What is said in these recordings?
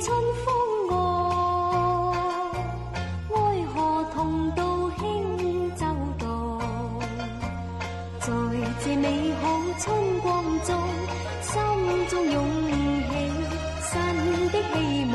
春風我，愛河同渡輕舟渡，在這美好春光中，心中湧起新的希望。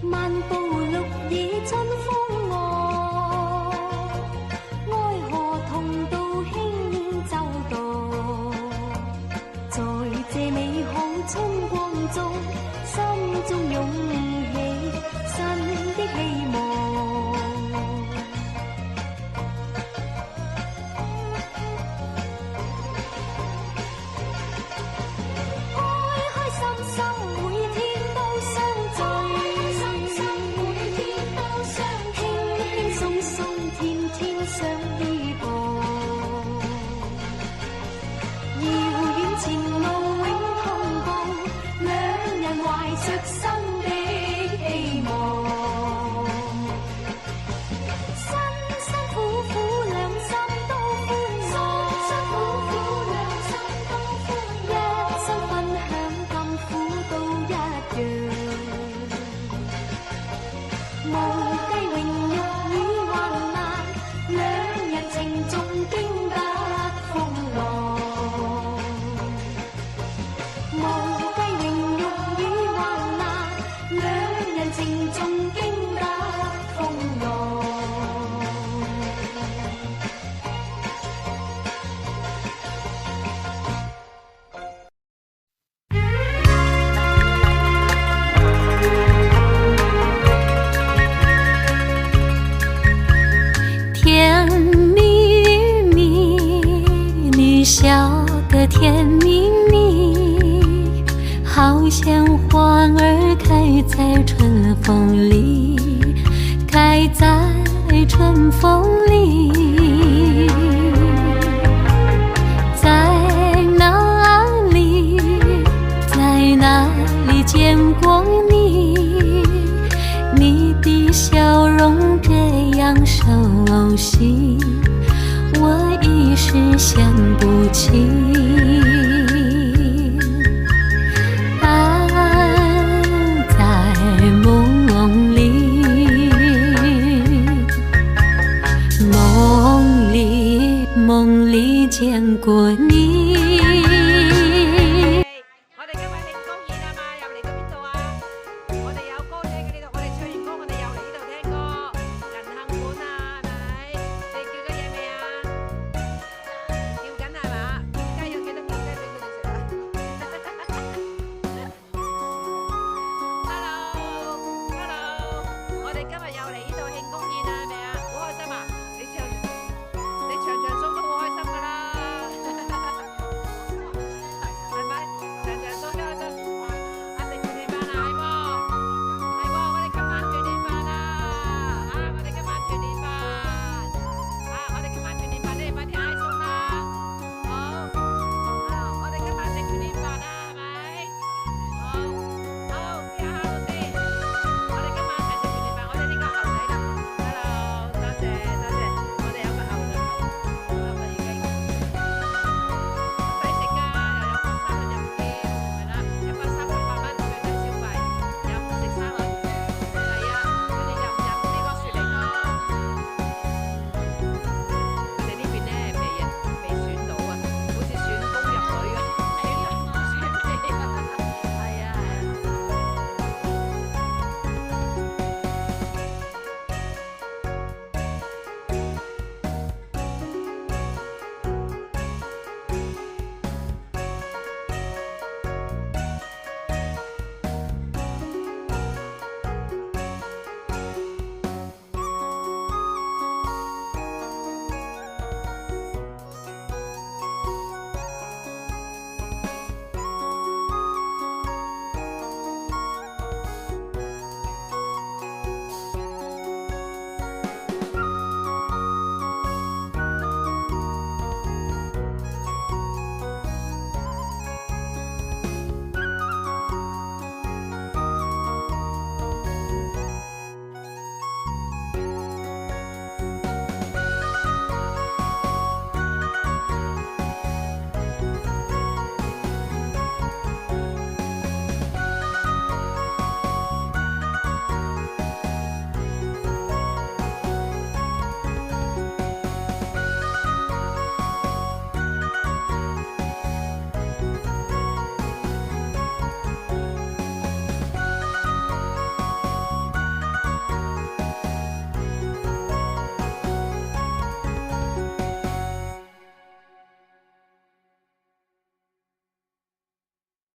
漫步綠野春風我，愛河同渡輕舟渡，在這美好春光中，心中湧起新的希望。開開心心每天都相聚，天天相依傍，遙遠前路永同步，兩人懷着新的希望。辛辛苦苦兩心都歡樂，一生分享甘苦都一樣，無計榮辱與患難，兩人情重經得風浪，無計榮辱與患難，兩人情重經得風浪。甜蜜蜜，你笑得甜蜜蜜，好像花儿開在春風裡，開在春風裡。在哪裡，在哪裡見過你？你的笑容這樣熟悉，我一時想不起。